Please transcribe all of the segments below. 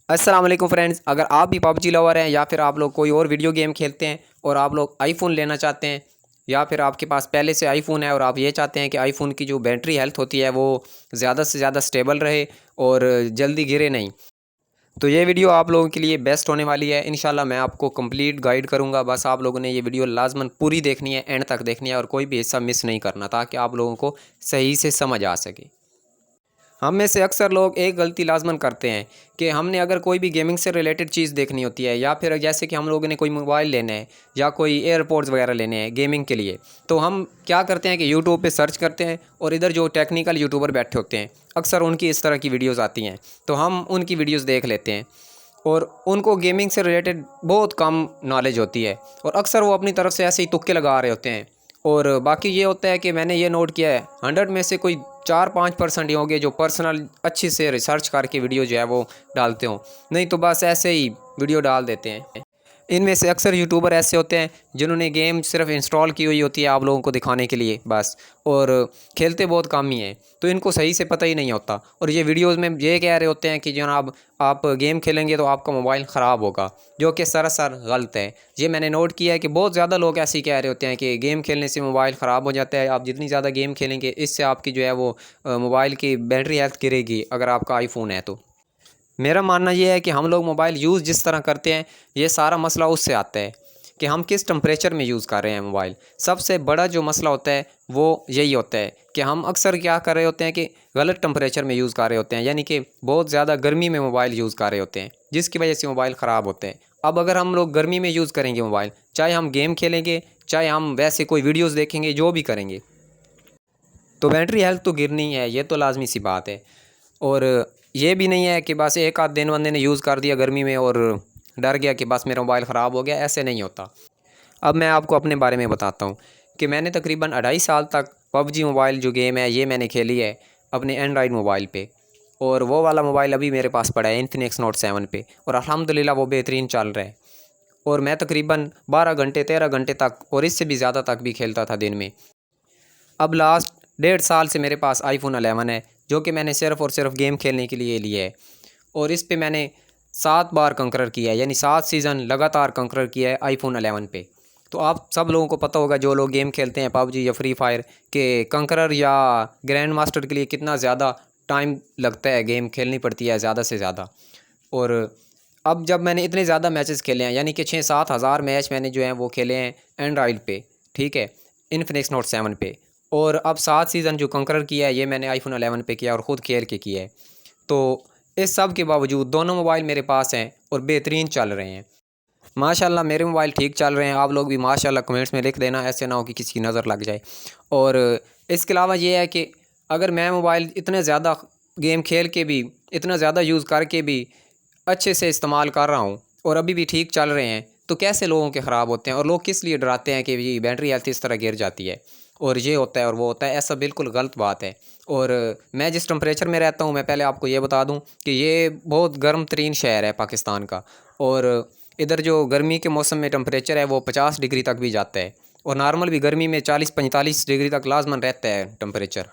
अस्सलाम वालेकुम फ्रेंड्स, अगर आप भी पबजी लवर हैं या फिर आप लोग कोई और वीडियो गेम खेलते हैं और आप लोग आईफोन लेना चाहते हैं या फिर आपके पास पहले से आईफोन है और आप ये चाहते हैं कि आईफोन की जो बैटरी हेल्थ होती है वो ज़्यादा से ज़्यादा स्टेबल रहे और जल्दी गिरे नहीं, तो ये वीडियो आप लोगों के लिए बेस्ट होने वाली है। इंशाल्लाह मैं आपको कंप्लीट गाइड करूंगा। बस आप लोगों ने ये वीडियो लाजमन पूरी देखनी है, एंड तक देखनी है और कोई भी हिस्सा मिस नहीं करना ताकि आप लोगों को सही से समझ आ सके। हम में से अक्सर लोग एक गलती लाजमन करते हैं कि हमने अगर कोई भी गेमिंग से रिलेटेड चीज़ देखनी होती है या फिर जैसे कि हम लोगों ने कोई मोबाइल लेना है या कोई एयरपोर्ट्स वगैरह लेने हैं गेमिंग के लिए, तो हम क्या करते हैं कि यूट्यूब पे सर्च करते हैं और इधर जो टेक्निकल यूट्यूबर बैठे होते हैं अक्सर उनकी इस तरह की वीडियोज़ आती हैं, तो हम उनकी वीडियोज़ देख लेते हैं और उनको गेमिंग से रिलेटेड बहुत कम नॉलेज होती है और अक्सर वो अपनी तरफ से ऐसे ही तुक्के लगा रहे होते हैं। और बाकी ये होता है कि मैंने ये नोट किया है 100 में से कोई 4-5% ही होंगे जो पर्सनल अच्छी से रिसर्च करके वीडियो जो है वो डालते हों, नहीं तो बस ऐसे ही वीडियो डाल देते हैं। इनमें से अक्सर यूट्यूबर ऐसे होते हैं जिन्होंने गेम सिर्फ इंस्टॉल की हुई होती है आप लोगों को दिखाने के लिए बस, और खेलते बहुत कम ही हैं, तो इनको सही से पता ही नहीं होता और ये वीडियोज़ में ये कह रहे होते हैं कि जनाब आप गेम खेलेंगे तो आपका मोबाइल ख़राब होगा, जो कि सरासर गलत है। ये मैंने नोट किया है कि बहुत ज़्यादा लोग ऐसे ही कह रहे होते हैं कि गेम खेलने से मोबाइल ख़राब हो जाता है, आप जितनी ज़्यादा गेम खेलेंगे इससे आपकी जो है वो मोबाइल की बैटरी हेल्थ गिरेगी अगर आपका आईफोन है तो। मेरा मानना ये है कि हम लोग मोबाइल यूज़ जिस तरह करते हैं ये सारा मसला उससे आता है कि हम किस टेम्परेचर में यूज़ कर रहे हैं मोबाइल। सबसे बड़ा जो मसला होता है वो यही होता है कि हम अक्सर क्या कर रहे होते हैं कि गलत टेम्परेचर में यूज़ कर रहे होते हैं, यानी कि बहुत ज़्यादा गर्मी में मोबाइल यूज़ कर रहे होते हैं जिसकी वजह से मोबाइल ख़राब होते हैं। अब अगर हम लोग गर्मी में यूज़ करेंगे मोबाइल, चाहे हम गेम खेलेंगे चाहे हम वैसे कोई वीडियोज़ देखेंगे जो भी करेंगे, तो बैटरी हेल्थ तो गिरनी है, ये तो लाजमी सी बात है। और ये भी नहीं है कि बस एक आध दिन बंदे ने यूज़ कर दिया गर्मी में और डर गया कि बस मेरा मोबाइल ख़राब हो गया, ऐसे नहीं होता। अब मैं आपको अपने बारे में बताता हूँ कि मैंने तकरीबन 2.5 साल तक पबजी मोबाइल जो गेम है ये मैंने खेली है अपने एंड्रॉयड मोबाइल पे, और वो वाला मोबाइल अभी मेरे पास पड़ा है इन्फिनिक्स नोट 7 पे, और अल्हम्दुलिल्लाह वो बेहतरीन चल रहा है। और मैं तकरीबन 12 घंटे 13 घंटे तक और इससे भी ज़्यादा तक भी खेलता था दिन में। अब लास्ट 1.5 साल से मेरे पास आईफोन 11 है जो कि मैंने सिर्फ़ और सिर्फ गेम खेलने के लिए लिया है, और इस पे मैंने 7 बार कंकरर किया है, यानी 7 सीज़न लगातार कंकरर किया है आईफोन 11 पे। तो आप सब लोगों को पता होगा जो लोग गेम खेलते हैं पबजी या फ्री फायर के कंकरर या ग्रैंड मास्टर के लिए कितना ज़्यादा टाइम लगता है, गेम खेलनी पड़ती है ज़्यादा से ज़्यादा। और अब जब मैंने इतने ज़्यादा मैचेस खेले हैं, यानी कि 6-7 हज़ार मैच मैंने जो हैं वो खेले हैं एंड्रॉयड पे, ठीक है, इन्फिनिक्स नोट 7 पे, और अब 7 सीज़न जो कंकरर किया है ये मैंने आईफोन 11 पे किया और ख़ुद खेल के किया है। तो इस सब के बावजूद दोनों मोबाइल मेरे पास हैं और बेहतरीन चल रहे हैं माशाल्लाह। मेरे मोबाइल ठीक चल रहे हैं, आप लोग भी माशाल्लाह कमेंट्स में लिख देना, ऐसे ना हो कि किसी की नज़र लग जाए। और इसके अलावा ये है कि अगर मैं मोबाइल इतने ज़्यादा गेम खेल के भी, इतना ज़्यादा यूज़ करके भी अच्छे से इस्तेमाल कर रहा हूँ और अभी भी ठीक चल रहे हैं, तो कैसे लोगों के ख़राब होते हैं और लोग किस लिए डराते हैं कि ये बैटरी हेल्थ इस तरह गिर जाती है और ये होता है और वो होता है, ऐसा बिल्कुल गलत बात है। और मैं जिस टेम्परेचर में रहता हूँ, मैं पहले आपको ये बता दूँ कि ये बहुत गर्म तरीन शहर है पाकिस्तान का, और इधर जो गर्मी के मौसम में टेम्परेचर है वो 50 डिग्री तक भी जाता है, और नॉर्मल भी गर्मी में 40-45 डिग्री तक लाजमन रहता है टेम्परेचर।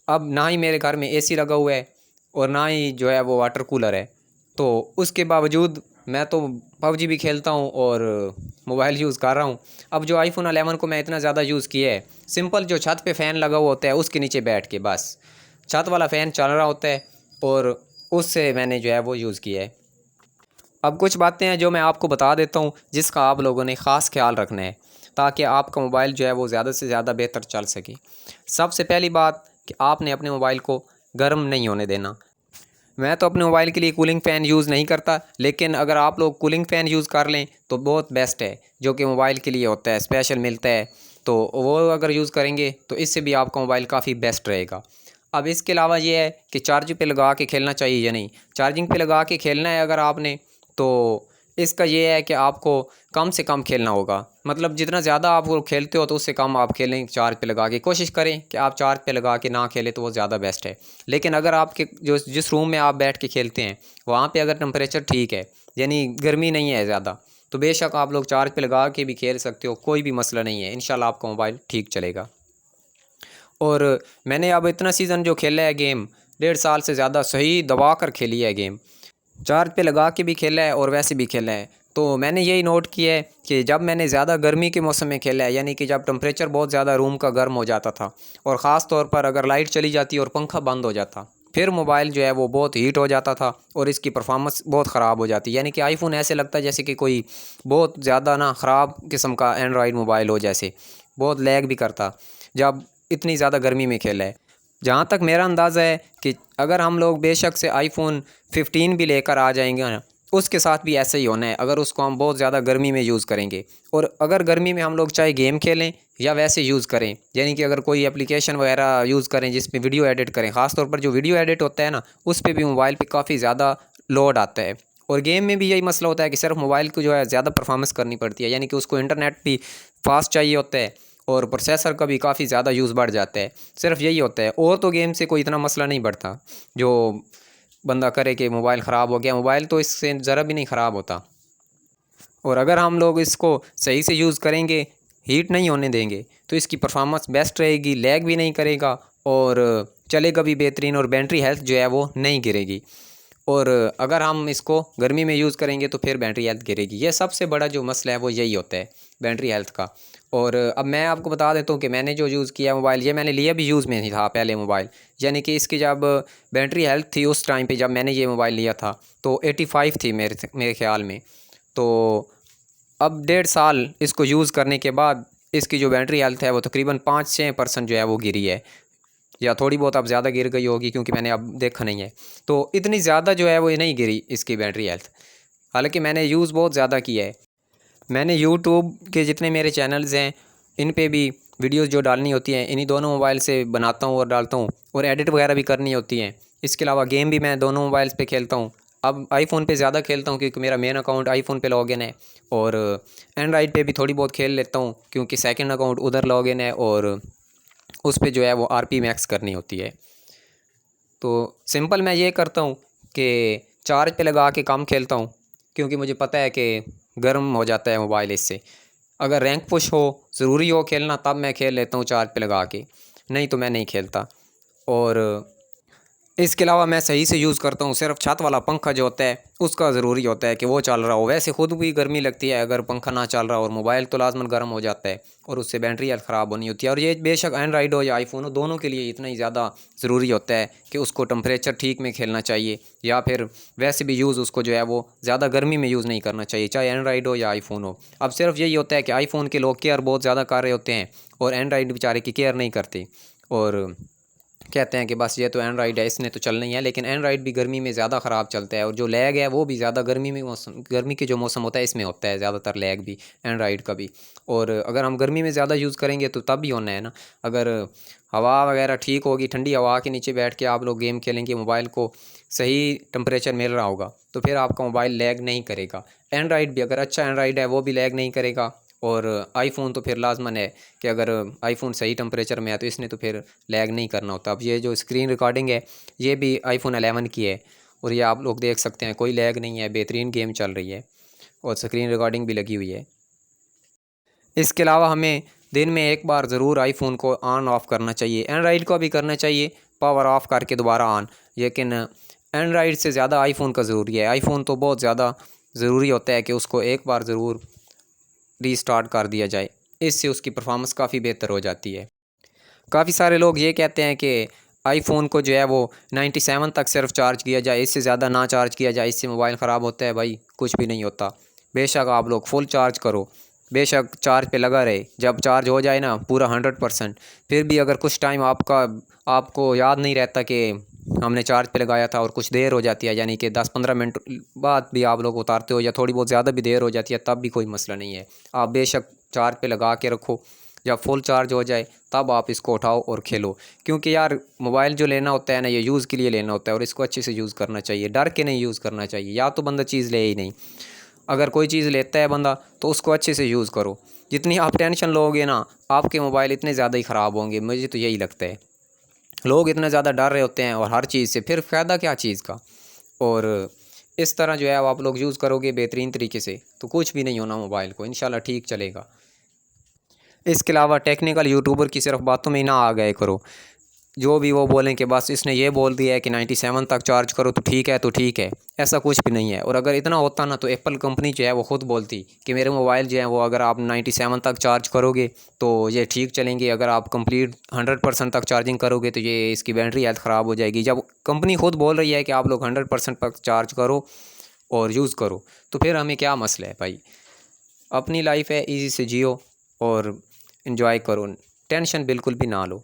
अब ना ही मेरे घर में एसी लगा हुआ है और ना ही जो है वो वाटर कूलर है, तो उसके बावजूद मैं तो पबजी भी खेलता हूँ और मोबाइल यूज़ कर रहा हूँ। अब जो आईफोन 11 को मैं इतना ज़्यादा यूज़ किया है, सिंपल जो छत पे फ़ैन लगा हुआ होता है उसके नीचे बैठ के बस छत वाला फ़ैन चल रहा होता है और उससे मैंने जो है वो यूज़ किया है। अब कुछ बातें हैं जो मैं आपको बता देता हूँ जिसका आप लोगों ने ख़ास ख्याल रखना है ताकि आपका मोबाइल जो है वो ज़्यादा से ज़्यादा बेहतर चल सके। सबसे पहली बात कि आपने अपने मोबाइल को गर्म नहीं होने देना। मैं तो अपने मोबाइल के लिए कूलिंग फ़ैन यूज़ नहीं करता, लेकिन अगर आप लोग कूलिंग फ़ैन यूज़ कर लें तो बहुत बेस्ट है, जो कि मोबाइल के लिए होता है, स्पेशल मिलता है, तो वो अगर यूज़ करेंगे तो इससे भी आपका मोबाइल काफ़ी बेस्ट रहेगा। अब इसके अलावा ये है कि चार्ज पे लगा के खेलना चाहिए या नहीं। चार्जिंग पे लगा के खेलना है अगर आपने, तो इसका ये है कि आपको कम से कम खेलना होगा, मतलब जितना ज़्यादा आप वो खेलते हो तो उससे कम आप खेलें। चार्ज पे लगा के कोशिश करें कि आप चार्ज पे लगा के ना खेलें तो वो ज़्यादा बेस्ट है। लेकिन अगर आपके जो जिस रूम में आप बैठ के खेलते हैं वहाँ पे अगर टेम्परेचर ठीक है, यानी गर्मी नहीं है ज़्यादा, तो बेशक आप लोग चार्ज पे लगा के भी खेल सकते हो, कोई भी मसला नहीं है, इंशाल्लाह आपका मोबाइल ठीक चलेगा। और मैंने अब इतना सीज़न जो खेला है गेम, 1.5 साल से ज़्यादा सही दबा कर खेली है गेम। चार्ज पे लगा के भी खेला है और वैसे भी खेला है। तो मैंने यही नोट किया है कि जब मैंने ज़्यादा गर्मी के मौसम में खेला है, यानी कि जब टेम्परेचर बहुत ज़्यादा रूम का गर्म हो जाता था और ख़ास तौर पर अगर लाइट चली जाती और पंखा बंद हो जाता, फिर मोबाइल जो है वो बहुत हीट हो जाता था और इसकी परफॉर्मेंस बहुत ख़राब हो जाती। यानी कि आईफोन ऐसे लगता है जैसे कि कोई बहुत ज़्यादा ना ख़राब किस्म का एंड्रॉयड मोबाइल हो, जैसे बहुत लैग भी करता जब इतनी ज़्यादा गर्मी में खेला है। जहाँ तक मेरा अंदाज़ा है कि अगर हम लोग बेशक से आईफोन 15 भी लेकर आ जाएंगे ना, उसके साथ भी ऐसे ही होना है अगर उसको हम बहुत ज़्यादा गर्मी में यूज़ करेंगे। और अगर गर्मी में हम लोग चाहे गेम खेलें या वैसे यूज़ करें, यानी कि अगर कोई एप्लीकेशन वगैरह यूज़ करें जिसमें वीडियो एडिट करें, ख़ास तौर पर जो वीडियो एडिट होता है ना, उस पर भी मोबाइल पे काफ़ी ज़्यादा लोड आता है। और गेम में भी यही मसला होता है कि सिर्फ मोबाइल को जो है ज़्यादा परफॉर्मेंस करनी पड़ती है, यानी कि उसको इंटरनेट भी फास्ट चाहिए होता है और प्रोसेसर का भी काफ़ी ज़्यादा यूज़ बढ़ जाता है। सिर्फ यही होता है, और तो गेम से कोई इतना मसला नहीं बढ़ता जो बंदा करे कि मोबाइल ख़राब हो गया। मोबाइल तो इससे ज़रा भी नहीं ख़राब होता। और अगर हम लोग इसको सही से यूज़ करेंगे, हीट नहीं होने देंगे, तो इसकी परफॉर्मेंस बेस्ट रहेगी, लैग भी नहीं करेगा और चलेगा भी बेहतरीन, और बैटरी हेल्थ जो है वो नहीं गिरेगी। और अगर हम इसको गर्मी में यूज़ करेंगे तो फिर बैटरी हेल्थ गिरेगी। ये सबसे बड़ा जो मसला है वो यही होता है, बैटरी हेल्थ का। और अब मैं आपको बता देता हूँ कि मैंने जो यूज़ किया मोबाइल, ये मैंने लिया भी यूज़ में ही था पहले मोबाइल, यानी कि इसकी जब बैटरी हेल्थ थी उस टाइम पे जब मैंने ये मोबाइल लिया था तो 85 थी मेरे ख़्याल में। तो अब 1.5 साल इसको यूज़ करने के बाद इसकी जो बैटरी हेल्थ है वो तकरीबन 5-6% जो है वो गिरी है, या थोड़ी बहुत अब ज़्यादा गिर गई होगी क्योंकि मैंने अब देखा नहीं है। तो इतनी ज़्यादा जो है वो नहीं गिरी इसकी बैटरी हेल्थ, हालांकि मैंने यूज़ बहुत ज़्यादा किया है। मैंने यूट्यूब के जितने मेरे चैनल्स हैं इन पे भी वीडियोस जो डालनी होती हैं इन्हीं दोनों मोबाइल से बनाता हूँ और डालता हूँ, और एडिट वगैरह भी करनी होती हैं। इसके अलावा गेम भी मैं दोनों मोबाइल्स पे खेलता हूँ। अब आईफ़ोन पे ज़्यादा खेलता हूँ क्योंकि मेरा मेन अकाउंट आईफ़ोन पे लॉगिन है, और एंड्रॉइड पे भी थोड़ी बहुत खेल लेता हूँ क्योंकि सेकंड अकाउंट उधर लॉगिन है और उस पे जो है वो आरपी मैक्स करनी होती है। तो सिंपल मैं ये करता हूँ कि चार्ज पे लगा के कम खेलता हूँ क्योंकि मुझे पता है कि गर्म हो जाता है मोबाइल इससे। अगर रैंक पुश हो, ज़रूरी हो खेलना, तब मैं खेल लेता हूँ चार्ज पे लगा के, नहीं तो मैं नहीं खेलता। और इसके अलावा मैं सही से यूज़ करता हूँ, सिर्फ छत वाला पंखा जो होता है उसका ज़रूरी होता है कि वो चल रहा हो। वैसे ख़ुद भी गर्मी लगती है अगर पंखा ना चल रहा हो, और मोबाइल तो लाजमन गर्म हो जाता है और उससे बैटरी हेल्थ ख़राब होनी होती है। और ये बेशक एंड्रॉइड हो या आईफोन हो, दोनों के लिए इतना ही ज़्यादा ज़रूरी होता है कि उसको टेम्परेचर ठीक में खेलना चाहिए, या फिर वैसे भी यूज़ उसको जो है वो ज़्यादा गर्मी में यूज़ नहीं करना चाहिए, चाहे एंड्रॉइड हो या आईफोन हो। अब सिर्फ यही होता है कि आईफोन के लोग केयर बहुत ज़्यादा कर रहे होते हैं और एंड्रॉइड बेचारे की केयर नहीं करते, और कहते हैं कि बस ये तो एंड्रॉइड है, इसने तो चलना ही है। लेकिन एंड्रॉइड भी गर्मी में ज़्यादा ख़राब चलता है, और जो लैग है वो भी ज़्यादा गर्मी के जो मौसम होता है इसमें होता है ज़्यादातर लैग भी एंड्रॉइड का भी। और अगर हम गर्मी में ज़्यादा यूज़ करेंगे तो तब भी होना है ना। अगर हवा वगैरह ठीक होगी, ठंडी हवा के नीचे बैठ के आप लोग गेम खेलेंगे, मोबाइल को सही टेम्परेचर मिल रहा होगा, तो फिर आपका मोबाइल लैग नहीं करेगा। एंड्रॉइड भी अगर अच्छा एंड्रॉइड है वो भी लैग नहीं करेगा। और आईफ़ोन तो फिर लाजमन है कि अगर आईफ़ोन सही टेम्परेचर में है तो इसने तो फिर लैग नहीं करना होता। अब ये जो स्क्रीन रिकॉर्डिंग है ये भी आईफ़ोन 11 की है, और ये आप लोग देख सकते हैं कोई लैग नहीं है, बेहतरीन गेम चल रही है और स्क्रीन रिकॉर्डिंग भी लगी हुई है। इसके अलावा हमें दिन में एक बार ज़रूर आईफ़ोन को ऑन ऑफ़ करना चाहिए, एंड्रॉइड को भी करना चाहिए पावर ऑफ़ करके दोबारा ऑन, लेकिन एंड्रॉइड से ज़्यादा आईफ़ोन का ज़रूरी है। आईफ़ोन तो बहुत ज़्यादा ज़रूरी होता है कि उसको एक बार ज़रूर रीस्टार्ट कर दिया जाए, इससे उसकी परफॉर्मेंस काफ़ी बेहतर हो जाती है। काफ़ी सारे लोग ये कहते हैं कि आईफ़ोन को जो है वो 97 तक सिर्फ चार्ज किया जाए, इससे ज़्यादा ना चार्ज किया जाए, इससे मोबाइल ख़राब होता है। भाई कुछ भी नहीं होता, बेशक आप लोग फुल चार्ज करो, बेशक चार्ज पे लगा रहे, जब चार्ज हो जाए ना पूरा 100%, फिर भी अगर कुछ टाइम आपको याद नहीं रहता कि हमने चार्ज पे लगाया था और कुछ देर हो जाती है, यानी कि 10-15 मिनट बाद भी आप लोग उतारते हो या थोड़ी बहुत ज़्यादा भी देर हो जाती है, तब भी कोई मसला नहीं है। आप बेशक चार्ज पे लगा के रखो, जब फुल चार्ज हो जाए तब आप इसको उठाओ और खेलो। क्योंकि यार मोबाइल जो लेना होता है ना, ये यूज़ के लिए लेना होता है और इसको अच्छे से यूज़ करना चाहिए, डर के नहीं यूज़ करना चाहिए। या तो बंदा चीज़ ले ही नहीं, अगर कोई चीज़ लेता है बंदा तो उसको अच्छे से यूज़ करो। जितनी आप टेंशन लोगे ना, आपके मोबाइल इतने ज़्यादा ही ख़राब होंगे, मुझे तो यही लगता है। लोग इतना ज़्यादा डर रहे होते हैं और हर चीज़ से, फिर फ़ायदा क्या चीज़ का। और इस तरह जो है आप लोग यूज़ करोगे बेहतरीन तरीके से तो कुछ भी नहीं होना, मोबाइल को इंशाल्लाह ठीक चलेगा। इसके अलावा टेक्निकल यूट्यूबर की सिर्फ बातों में ही ना आ गए करो। जो भी वो बोलें कि बस इसने ये बोल दिया है कि 97 तक चार्ज करो तो ठीक है, तो ठीक है, ऐसा कुछ भी नहीं है। और अगर इतना होता ना तो एप्पल कंपनी जो है वो ख़ुद बोलती कि मेरे मोबाइल जो है वो अगर आप 97 तक चार्ज करोगे तो ये ठीक चलेंगे, अगर आप कंप्लीट 100% तक चार्जिंग करोगे तो ये इसकी बैटरी हेल्थ ख़राब हो जाएगी। जब कंपनी ख़ुद बोल रही है कि आप लोग 100% तक चार्ज करो और यूज़ करो, तो फिर हमें क्या मसला है भाई। अपनी लाइफ है, ईजी से जियो और इन्जॉय करो, टेंशन बिल्कुल भी ना लो।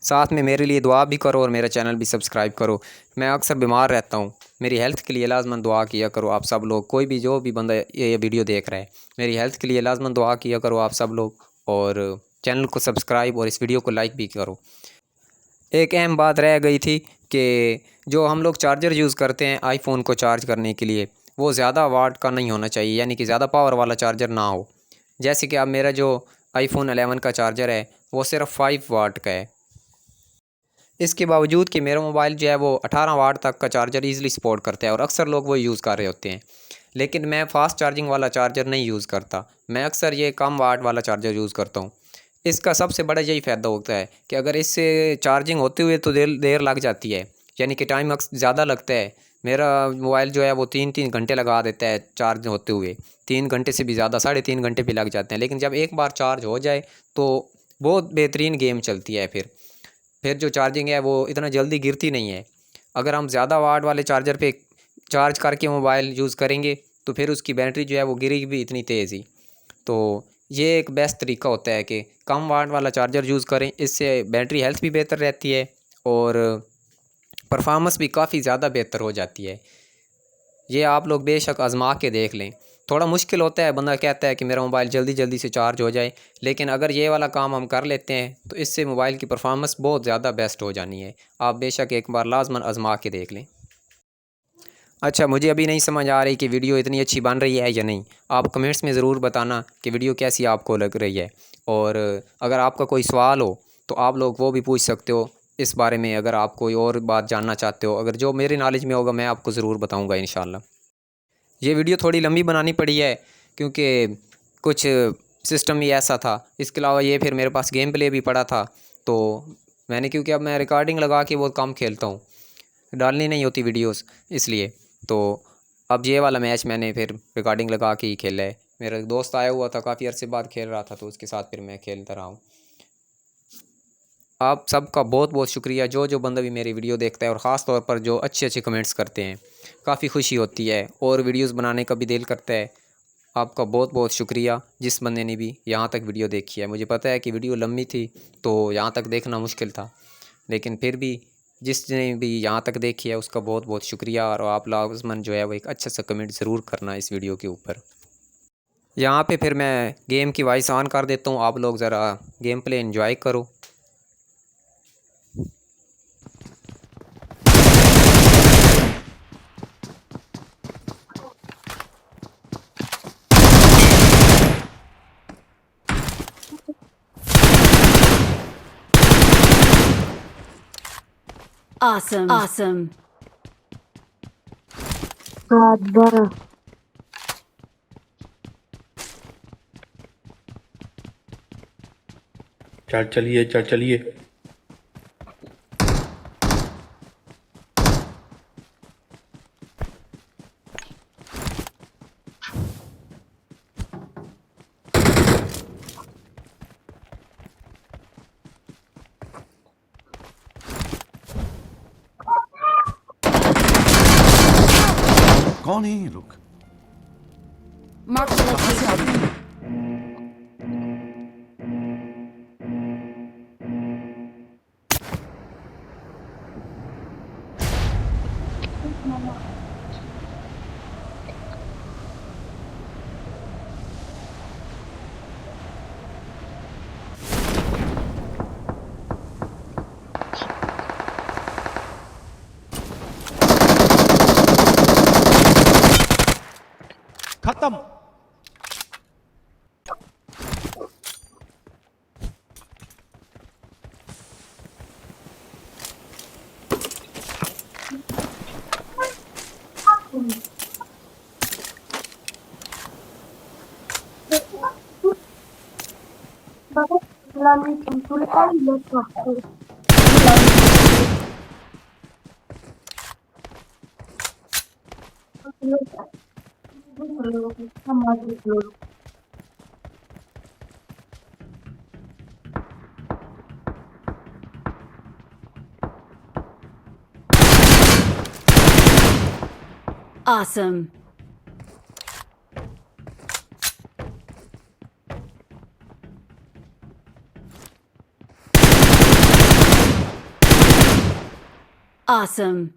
साथ में मेरे लिए दुआ भी करो और मेरा चैनल भी सब्सक्राइब करो। मैं अक्सर बीमार रहता हूँ, मेरी हेल्थ के लिए लाज़मन दुआ किया करो आप सब लोग। कोई भी जो भी बंदा ये वीडियो देख रहा है, मेरी हेल्थ के लिए लाज़मन दुआ किया करो आप सब लोग, और चैनल को सब्सक्राइब और इस वीडियो को लाइक भी करो। एक अहम बात रह गई थी कि जो हम लोग चार्जर यूज़ करते हैं आईफोन को चार्ज करने के लिए, वो ज़्यादा वाट का नहीं होना चाहिए, यानी कि ज़्यादा पावर वाला चार्जर ना हो। जैसे कि अब मेरा जो आईफोन 11 का चार्जर है वो सिर्फ 5 वाट का है। इसके बावजूद कि मेरा मोबाइल जो है वो 18 वाट तक का चार्जर ईज़िली सपोर्ट करता है और अक्सर लोग वो यूज़ कर रहे होते हैं। लेकिन मैं फ़ास्ट चार्जिंग वाला चार्जर नहीं यूज़ करता, मैं अक्सर ये कम वाट वाला चार्जर यूज़ करता हूँ। इसका सबसे बड़ा यही फ़ायदा होता है कि अगर इससे चार्जिंग होते हुए तो देर देर लग जाती है, यानी कि टाइम ज़्यादा लगता है। मेरा मोबाइल जो है वो 3-3 घंटे लगा देता है चार्ज होते हुए, 3 घंटे से भी ज़्यादा, 3.5 घंटे भी लग जाते हैं। लेकिन जब एक बार चार्ज हो जाए तो बहुत बेहतरीन गेम चलती है। फिर जो चार्जिंग है वो इतना जल्दी गिरती नहीं है। अगर हम ज़्यादा वाट वाले चार्जर पे चार्ज करके मोबाइल यूज़ करेंगे तो फिर उसकी बैटरी जो है वो गिरेगी भी इतनी तेज़ ही। तो ये एक बेस्ट तरीका होता है कि कम वाट वाला चार्जर यूज़ करें, इससे बैटरी हेल्थ भी बेहतर रहती है और परफॉर्मेंस भी काफ़ी ज़्यादा बेहतर हो जाती है। ये आप लोग बेशक आज़मा के देख लें। थोड़ा मुश्किल होता है, बंदा कहता है कि मेरा मोबाइल जल्दी जल्दी से चार्ज हो जाए, लेकिन अगर ये वाला काम हम कर लेते हैं तो इससे मोबाइल की परफॉर्मेंस बहुत ज़्यादा बेस्ट हो जानी है। आप बेशक एक बार लाज़मन आज़मा के देख लें। अच्छा, मुझे अभी नहीं समझ आ रही कि वीडियो इतनी अच्छी बन रही है या नहीं। आप कमेंट्स में ज़रूर बताना कि वीडियो कैसी आपको लग रही है, और अगर आपका कोई सवाल हो तो आप लोग वो भी पूछ सकते हो इस बारे में। अगर आप कोई और बात जानना चाहते हो, अगर जो मेरे नॉलेज में होगा मैं आपको ज़रूर बताऊँगा इंशाल्लाह। ये वीडियो थोड़ी लंबी बनानी पड़ी है क्योंकि कुछ सिस्टम ही ऐसा था। इसके अलावा ये फिर मेरे पास गेम प्ले भी पड़ा था, तो मैंने, क्योंकि अब मैं रिकॉर्डिंग लगा के बहुत कम खेलता हूँ, डालनी नहीं होती वीडियोस, इसलिए तो अब ये वाला मैच मैंने फिर रिकॉर्डिंग लगा के ही खेला है। मेरा दोस्त आया हुआ था, काफ़ी अरसे बाद खेल रहा था, तो उसके साथ फिर मैं खेलता रहा हूँ। आप सबका बहुत बहुत शुक्रिया, जो जो बंदा भी मेरी वीडियो देखता है, और ख़ास तौर पर जो अच्छे अच्छे कमेंट्स करते हैं, काफ़ी खुशी होती है और वीडियोस बनाने का भी दिल करता है। आपका बहुत बहुत शुक्रिया जिस बंदे ने भी यहाँ तक वीडियो देखी है। मुझे पता है कि वीडियो लंबी थी तो यहाँ तक देखना मुश्किल था, लेकिन फिर भी जिसने भी यहाँ तक देखी है उसका बहुत बहुत शुक्रिया। और आप लाज़मन जो है वो एक अच्छा सा कमेंट ज़रूर करना इस वीडियो के ऊपर। यहाँ पे फिर मैं गेम की वॉइस ऑन कर देता हूँ, आप लोग ज़रा गेम प्ले एंजॉय करो। Awesome. Awesome. God, brother. चल चलिए, चल चलिए। कौन है ये लोग? Mark the location. खत्म। Baba, la mi consulta y la factura. Awesome. Awesome.